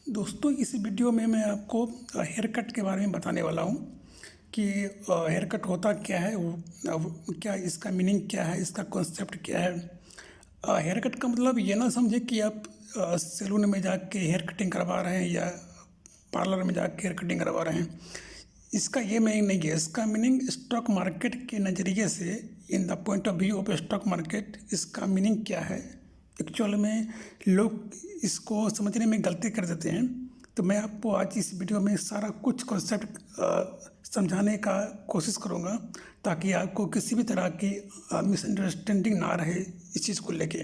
दोस्तों इस वीडियो में मैं आपको हेयर कट के बारे में बताने वाला हूँ कि हेयर कट होता क्या है क्या इसका मीनिंग क्या है, इसका कॉन्सेप्ट क्या है। हेयर कट का मतलब ये ना समझे कि आप सैलून में जाके हेयर कटिंग करवा रहे हैं या पार्लर में जाके हेयर कटिंग करवा रहे हैं। इसका ये मीनिंग नहीं है। इसका मीनिंग स्टॉक मार्केट के नज़रिए से, in the point of view of stock market, इसका मीनिंग क्या है। एक्चुअल में लोग इसको समझने में गलती कर देते हैं। तो मैं आपको आज इस वीडियो में सारा कुछ कॉन्सेप्ट समझाने का कोशिश करूँगा ताकि आपको किसी भी तरह की मिसअंडरस्टैंडिंग ना रहे इस चीज़ को लेके।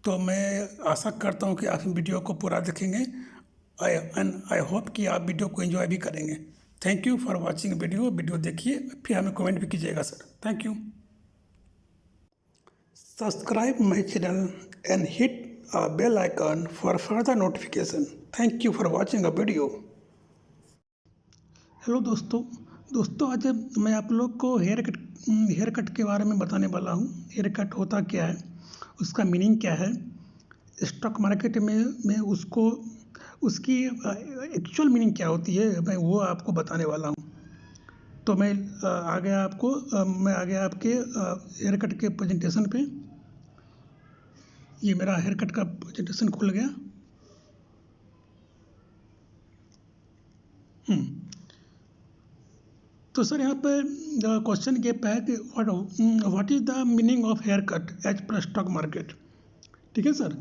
तो मैं आशा करता हूँ कि आप वीडियो को पूरा देखेंगे आई होप कि आप वीडियो को एंजॉय भी करेंगे। Thank you for watching video देखिए, फिर हमें कमेंट भी कीजिएगा sir. Thank you. Subscribe my channel and hit a bell icon for further notification. Thank you for watching a video. Hello दोस्तों आज मैं आप लोग को हेयर कट के बारे में बताने वाला हूँ। हेयर कट होता क्या है, उसका मीनिंग क्या है, स्टॉक मार्केट में उसकी एक्चुअल मीनिंग क्या होती है, मैं वो आपको बताने वाला हूँ। तो मैं आ गया आपके हेयर कट के प्रेजेंटेशन पे। ये मेरा हेयर कट का प्रेजेंटेशन खुल गया। तो सर यहाँ पे क्वेश्चन ये है कि what is the meaning of haircut as per stock market. ठीक है सर,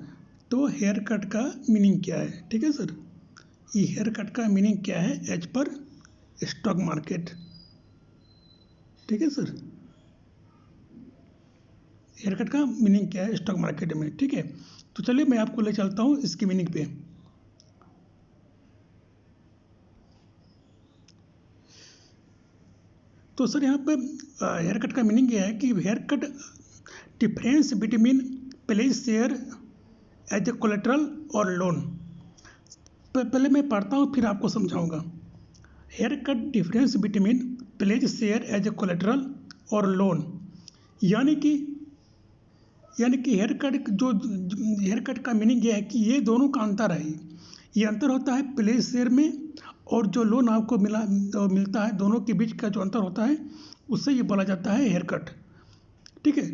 तो हेयर कट का मीनिंग क्या है। ठीक है सर, ये हेयर कट का मीनिंग क्या है एज पर स्टॉक मार्केट। ठीक है सर, हेयर कट का मीनिंग क्या है स्टॉक मार्केट में। ठीक है, तो चलिए मैं आपको ले चलता हूँ इसकी मीनिंग पे। तो सर यहाँ पे हेयर कट का मीनिंग ये है कि hair cut difference between pledge share as a collateral और लोन। पहले मैं पढ़ता हूँ फिर आपको समझाऊंगा। Hair cut difference between pledge share as a collateral और लोन, यानी कि हेयर कट का मीनिंग ये है कि ये दोनों का अंतर है। ये अंतर होता है प्लेज शेयर में, और जो लोन आपको मिलता है, दोनों के बीच का जो अंतर होता है उससे ये बोला जाता है हेयर कट। ठीक है,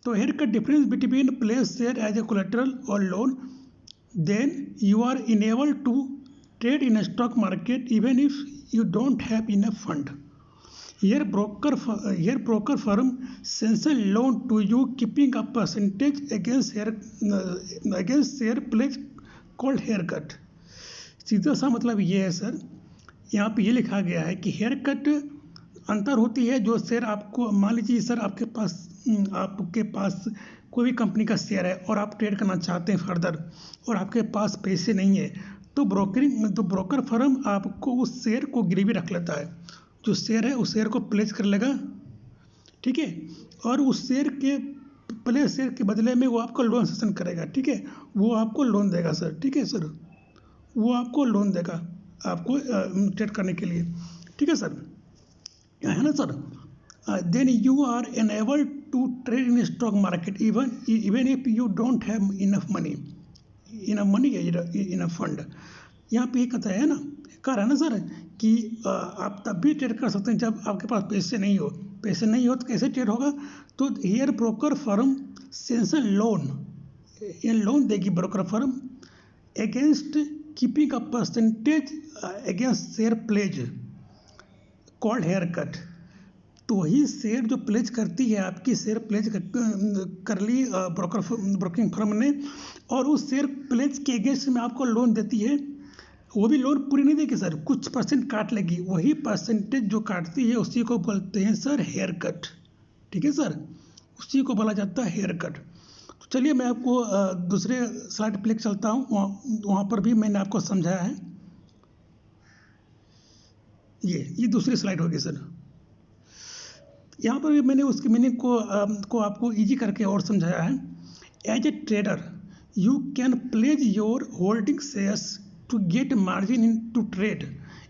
तो hair cut difference between pledge share as a collateral और loan, then you are enable to trade in stock market even if you don't have enough fund. Here broker firm sends a loan to you keeping a percentage against share pledge called haircut. सीधा सा मतलब ये है sir, यहाँ पे ये लिखा गया है कि हेयर कट अंतर होती है जो शेयर आपको, मान लीजिए सर आपके पास कोई भी कंपनी का शेयर है और आप ट्रेड करना चाहते हैं फर्दर और आपके पास पैसे नहीं है, तो ब्रोकर फर्म आपको उस शेयर को गिरवी रख लेता है। जो शेयर है उस शेयर को प्लेस कर लेगा। ठीक है, और उस प्लेस शेयर के बदले में वो आपको लोन सेशन करेगा। ठीक है, वो आपको लोन देगा सर। ठीक है सर, वो आपको लोन देगा आपको ट्रेड करने के लिए। ठीक है सर, है ना sir. Then you are enable to trade in stock market even if you don't have enough money in a fund. यहाँ पे ये कहता है ना, कह रहा है ना सर कि आप तब भी ट्रेड कर सकते हैं जब आपके पास पैसे नहीं हो तो कैसे ट्रेड होगा। तो here broker firm sanction loan देगी broker firm against keeping a percentage against share pledge called hair cut. तो वही शेयर जो प्लेज करती है, आपकी शेयर प्लेज कर ली ब्रोकिंग फर्म ने, और उस शेयर प्लेज के अगेंस्ट में आपको लोन देती है। वो भी लोन पूरी नहीं देगी सर, कुछ परसेंट काट लेगी। वही परसेंटेज जो काटती है उसी को बोलते हैं सर हेयर कट। ठीक है सर, उसी को बोला जाता है हेयर कट। तो चलिए मैं आपको दूसरे स्लाइड पे लेकर चलता हूँ, वहाँ पर भी मैंने आपको समझाया है। ये दूसरी स्लाइड होगी सर। यहाँ पर भी मैंने उसकी मीनिंग को आपको इजी करके और समझाया है। As a trader you can pledge your holding shares to get margin in to trade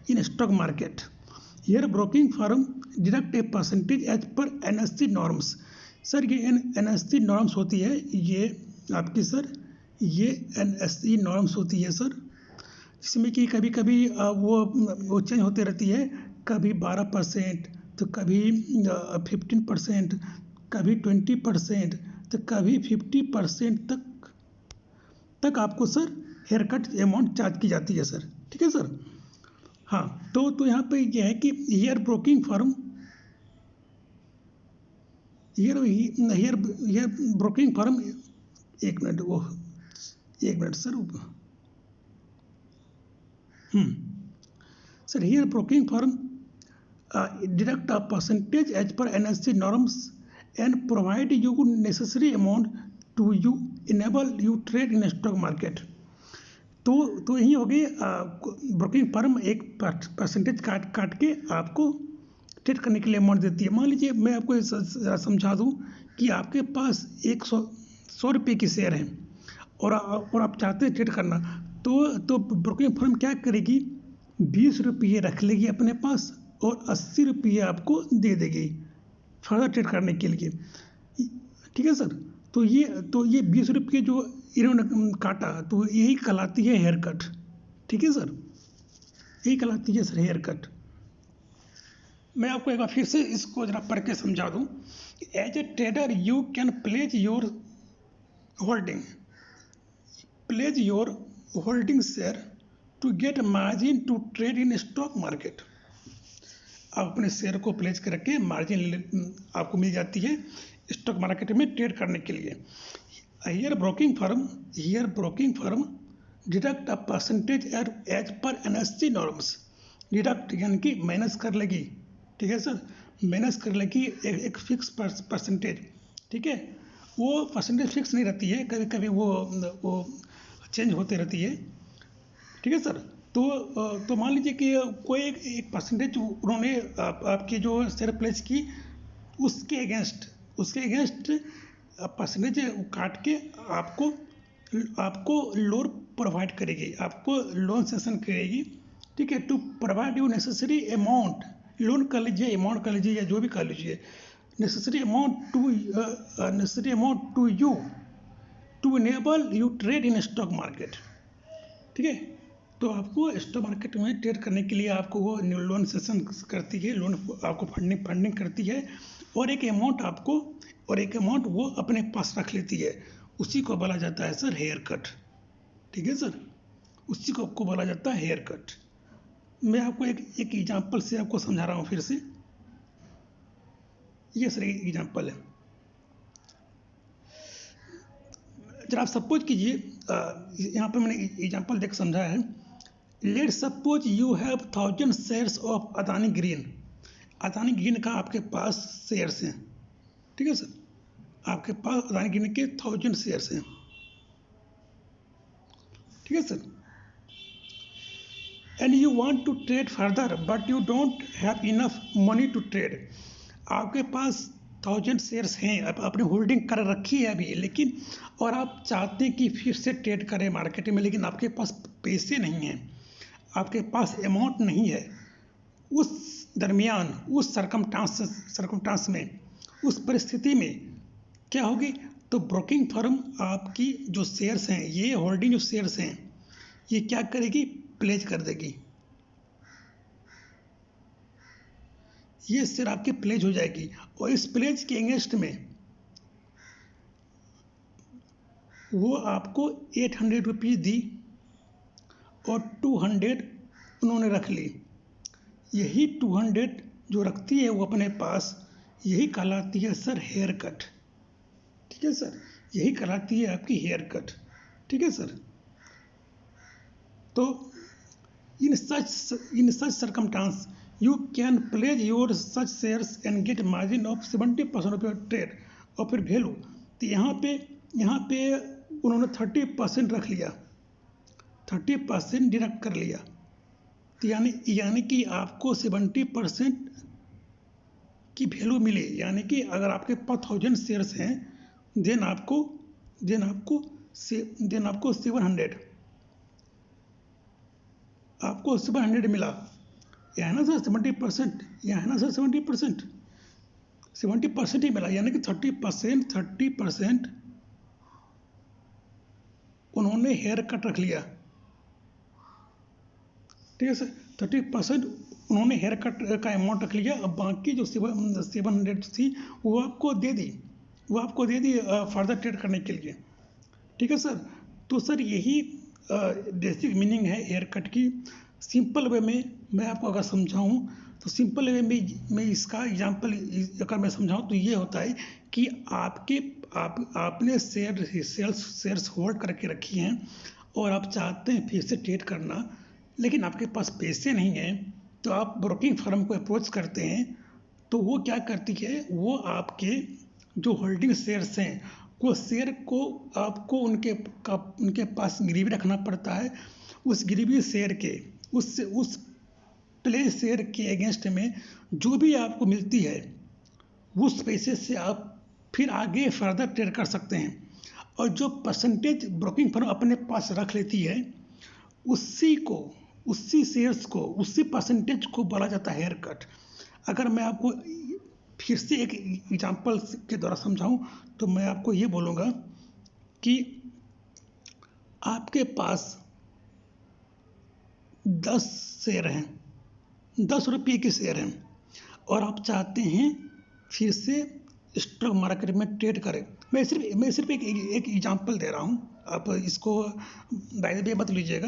in stock market. Here broking firm deduct a percentage as per NSE norms. Sir ये NSE norms होती है, ये आपकी sir ये NSE norms होती है sir. जिसमें कि कभी कभी वो चेंज होती रहती है, कभी 12%, तो कभी 15%, कभी 20%, तो कभी 50% तक आपको sir haircut amount charge की जाती है सर। ठीक है सर। हाँ, तो यहाँ पे ये है कि here broking firm, here broking firm, एक minute sir. Sir, here broking firm deduct a percentage as per NSE norms and provide you necessary amount to you enable you trade in stock market। तो यही हो गई, broking firm एक percentage काट के आपको trade करने के लिए अमाउंट देती है। मान लीजिए मैं आपको जरा समझा दूं कि आपके पास 100 रुपये की शेयर है और आप चाहते हैं ट्रेड करना, तो ब्रोकिंग फर्म क्या करेगी, 20 रुपये रख लेगी अपने पास और 80 रुपये आपको दे देगी फर्दर ट्रेड करने के लिए। ठीक है सर। तो ये 20 रुपये जो इन्होंने काटा, तो यही कहलाती है हेयर कट। ठीक है सर, यही कहलाती है सर हेयर कट। मैं आपको एक बार फिर से इसको जरा पढ़ के समझा दूं। As a trader you can pledge your holding share to get margin to trade in stock market. आप अपने शेयर को प्लेज करके मार्जिन आपको मिल जाती है स्टॉक मार्केट में ट्रेड करने के लिए। Here broking firm deduct a percentage as per NSC norms. Deduct यानी कि माइनस कर लेगी। ठीक है सर, माइनस कर लेगी एक फिक्स परसेंटेज। ठीक है, वो परसेंटेज फिक्स नहीं रहती है, कभी कभी वो चेंज होती रहती है। ठीक है सर। तो मान लीजिए कि कोई एक परसेंटेज उन्होंने आपकी जो शेयर प्लेस की उसके अगेंस्ट परसेंटेज काट के आपको लोन प्रोवाइड करेगी, आपको लोन सेशन करेगी। ठीक है, to provide you necessary amount, loan कर लीजिए, अमाउंट कर लीजिए या जो भी कर लीजिए, necessary amount to you to enable you trade in stock market. ठीक है, तो आपको स्टॉक मार्केट में ट्रेड करने के लिए आपको वो लोन सेशन करती है, लोन आपको फंडिंग करती है, और एक अमाउंट वो अपने पास रख लेती है। उसी को बोला जाता है सर हेयर कट। ठीक है सर, उसी को आपको बोला जाता है हेयर कट। मैं आपको एक एग्जांपल से आपको समझा रहा हूँ फिर से। ये सर एग्जांपल है, जरा आप सपोज कीजिए, यहाँ पे मैंने एग्जांपल देख समझाया है। Let suppose you have 1000 shares of Adani green का आपके पास शेयर्स हैं। ठीक है सर, आपके पास अदानी ग्रीन के 1000 शेयर्स हैं। ठीक है sir, and you want to trade further but you don't have enough money to trade. आपके पास 1000 शेयर्स हैं, आपने होल्डिंग कर रखी है अभी, लेकिन और आप चाहते हैं कि फिर से ट्रेड करें मार्केट में, लेकिन आपके पास पैसे नहीं हैं, आपके पास अमाउंट नहीं है। उस दरमियान, उस सरकमस्टांस में, उस परिस्थिति में क्या होगी, तो ब्रोकिंग फर्म आपकी जो शेयर्स हैं, ये होल्डिंग जो शेयर्स हैं, ये क्या करेगी, प्लेज कर देगी। ये शेयर आपकी प्लेज हो जाएगी, और इस प्लेज के अगेंस्ट में वो आपको 800 रुपीज़ दी और 200 उन्होंने रख ली। यही 200 जो रखती है वो अपने पास, यही कहलाती है सर हेयर कट। ठीक है सर, यही कहलाती है आपकी हेयर कट। ठीक है सर। तो in such circumstance you can pledge your such shares and get margin of 70% of your trade और फिर वैल्यू। तो यहाँ पे उन्होंने 30% रख लिया, 30% डिडक्ट कर लिया। तो यानी कि आपको 70% की वैल्यू मिली। यानी कि अगर आपके पास 1000 शेयर्स हैं, देन आपको 700 मिला। यह है ना सर 70%, यह है ना सर 70% ही मिला। यानी कि 30% उन्होंने हेयर कट रख लिया। ठीक है सर। 30% उन्होंने हेयर कट का अमाउंट रख लिया, अब बाकी जो 700 थी वो आपको दे दी, फर्दर ट्रेड करने के लिए। ठीक है सर। तो सर यही बेसिक मीनिंग है हेयर कट की। सिंपल वे में मैं आपको अगर समझाऊं तो सिंपल वे में मैं इसका एग्जांपल अगर मैं समझाऊं तो ये होता है कि आपने शेयर्स होल्ड करके रखी हैं और आप चाहते हैं फिर से ट्रेड करना, लेकिन आपके पास पैसे नहीं हैं, तो आप ब्रोकिंग फर्म को अप्रोच करते हैं। तो वो क्या करती है, वो आपके जो होल्डिंग शेयर्स हैं वो शेयर को आपको उनके पास गिरवी रखना पड़ता है। उस गिरवी शेयर के उस प्ले शेयर के अगेंस्ट में जो भी आपको मिलती है उस पैसे से आप फिर आगे फर्दर ट्रेड कर सकते हैं। और जो परसेंटेज ब्रोकिंग फर्म अपने पास रख लेती है उसी शेयर्स को, उसी परसेंटेज को बोला जाता है हेयर कट। अगर मैं आपको फिर से एक एग्जांपल के द्वारा समझाऊं तो मैं आपको ये बोलूँगा कि आपके पास 10 शेयर हैं, 10 रुपये के शेयर हैं और आप चाहते हैं फिर से स्टॉक मार्केट में ट्रेड करें। मैं सिर्फ एक एग्जांपल दे रहा हूं, आप इसको बाय द वे मत लीजिएगा।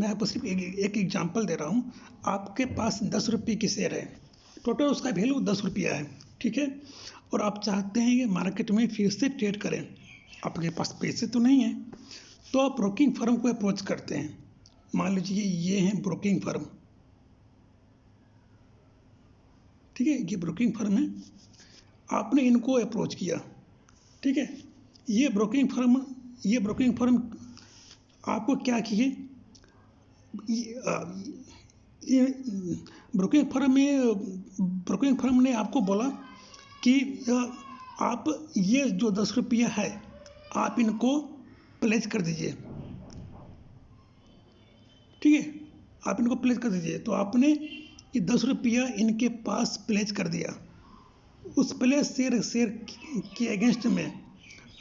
मैं आपको सिर्फ एक एग्जांपल दे रहा हूं। आपके पास 10 रुपये की शेयर है, टोटल उसका वैल्यू 10 रुपया है, ठीक है। और आप चाहते हैं कि मार्केट में फिर से ट्रेड करें, आपके पास पैसे तो नहीं है, तो आप ब्रोकिंग फर्म को अप्रोच करते हैं। मान लीजिए ये है ब्रोकिंग फर्म, ठीक है, ये ब्रोकिंग फर्म है, आपने इनको अप्रोच किया, ठीक है। ये ब्रोकिंग फर्म आपको क्या किए, ब्रोकिंग फर्म ने आपको बोला कि आप ये जो 10 रुपया है आप इनको प्लेज कर दीजिए, ठीक है, आप इनको प्लेज कर दीजिए। तो आपने ये 10 रुपया इनके पास प्लेज कर दिया। उस प्लेज शेयर के अगेंस्ट में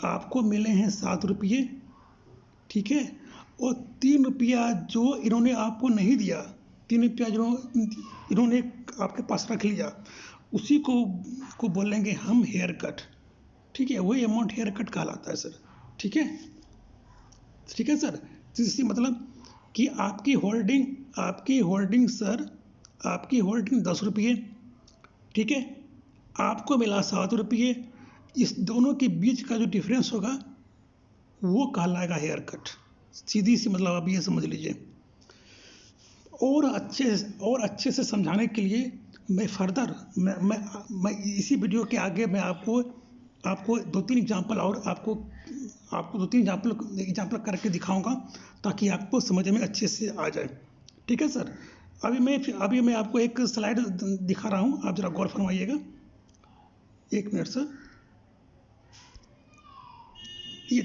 आपको मिले हैं 7 रुपये, ठीक है। और 3 रुपया जो इन्होंने आपको नहीं दिया, 3 रुपया जो इन्होंने आपके पास रख लिया, उसी को बोलेंगे हम हेयर कट, ठीक है। वही अमाउंट हेयर कट कहलाता है सर, ठीक है, ठीक है सर। तो इससे मतलब कि आपकी होल्डिंग सर, आपकी होल्डिंग 10 रुपये, ठीक है, आपको मिला 7 रुपये, इस दोनों के बीच का जो डिफरेंस होगा वो कहलाएगा हेयर कट। सीधी सी मतलब आप ये समझ लीजिए। और अच्छे से समझाने के लिए मैं फर्दर मैं इसी वीडियो के आगे मैं आपको 2-3 एग्जांपल और आपको 2-3 एग्जांपल करके दिखाऊंगा ताकि आपको समझ में अच्छे से आ जाए, ठीक है सर। अभी मैं आपको एक स्लाइड दिखा रहा हूँ, आप जरा गौर फरमाइएगा। 1 मिनट सर, ये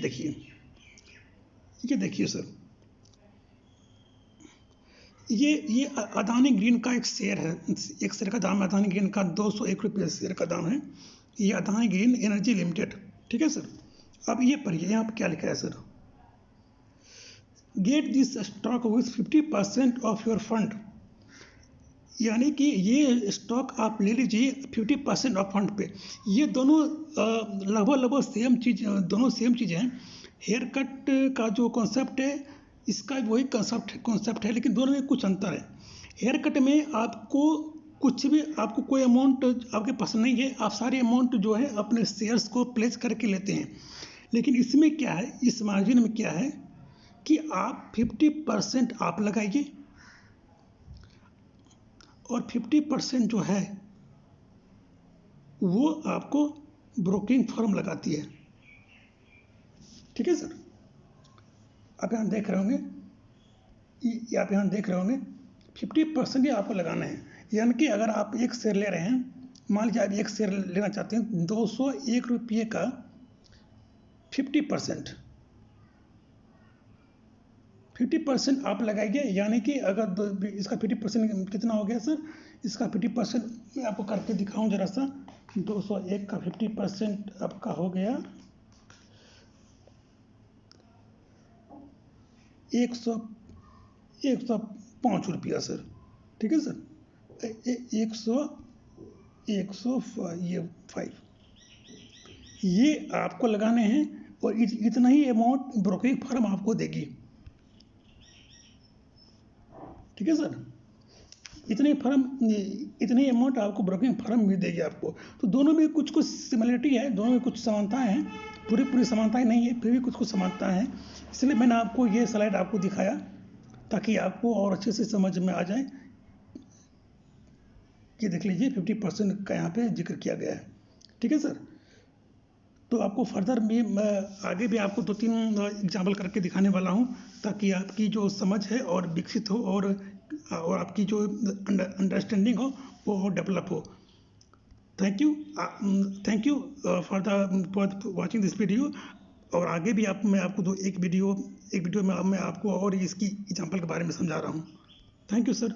देखिए सर, ये अदानी ग्रीन का एक शेयर है, एक शेयर का दाम अदानी ग्रीन का 201 रुपये शेयर का दाम है। ये अदानी ग्रीन एनर्जी लिमिटेड, ठीक है सर। अब ये पढ़िए यहाँ पर क्या लिखा है sir, get this stock with 50% of your fund, यानी कि ये स्टॉक आप ले लीजिए 50% ऑफ फंड पे। ये दोनों लगभग सेम चीज़ें हैं। हेयर कट का जो कॉन्सेप्ट है इसका वही कॉन्सेप्ट है, लेकिन दोनों में कुछ अंतर है। हेयर कट में आपको कोई अमाउंट आपके पास नहीं है, आप सारे अमाउंट जो है अपने शेयर्स को प्लेस करके लेते हैं। लेकिन इसमें क्या है, इस मार्जिन में क्या है कि आप 50% आप लगाइए और 50% जो है वो आपको ब्रोकिंग फर्म लगाती है, ठीक है सर। आप यहाँ देख रहे होंगे 50% ही आपको लगाना है। यानी कि अगर आप एक शेयर ले रहे हैं, मान लीजिए आप एक शेयर लेना चाहते हैं 201 रुपये का 50% आप लगाइए, यानी कि अगर इसका 50% कितना हो गया सर, इसका 50% मैं आपको करके दिखाऊं जरा सा। 201 का 50% आपका हो गया 105 ₹5 सर। ठीक है सर, 105 ये आपको लगाने हैं और इतना ही अमाउंट ब्रोकरेज फर्म आपको देगी। ठीक है सर, इतने अमाउंट आपको ब्रोकरेज फर्म भी देगी आपको। तो दोनों में कुछ कुछ सिमिलरिटी है, दोनों में कुछ समानताएं हैं, पूरी समानताएं नहीं है, फिर भी कुछ समानताएं हैं। इसलिए मैंने आपको ये स्लाइड आपको दिखाया ताकि आपको और अच्छे से समझ में आ जाए। ये देख लीजिए 50% का यहाँ पे जिक्र किया गया है। ठीक है सर, तो आपको फर्दर भी मैं आगे भी आपको 2-3 एग्जाम्पल करके दिखाने वाला हूँ ताकि आपकी जो समझ है और विकसित हो और आपकी जो अंडरस्टैंडिंग हो वो डेवलप हो। Thank you for watching this video. और आगे भी मैं आपको एक वीडियो में मैं आपको और इसकी एग्जाम्पल के बारे में समझा रहा हूँ। Thank you sir.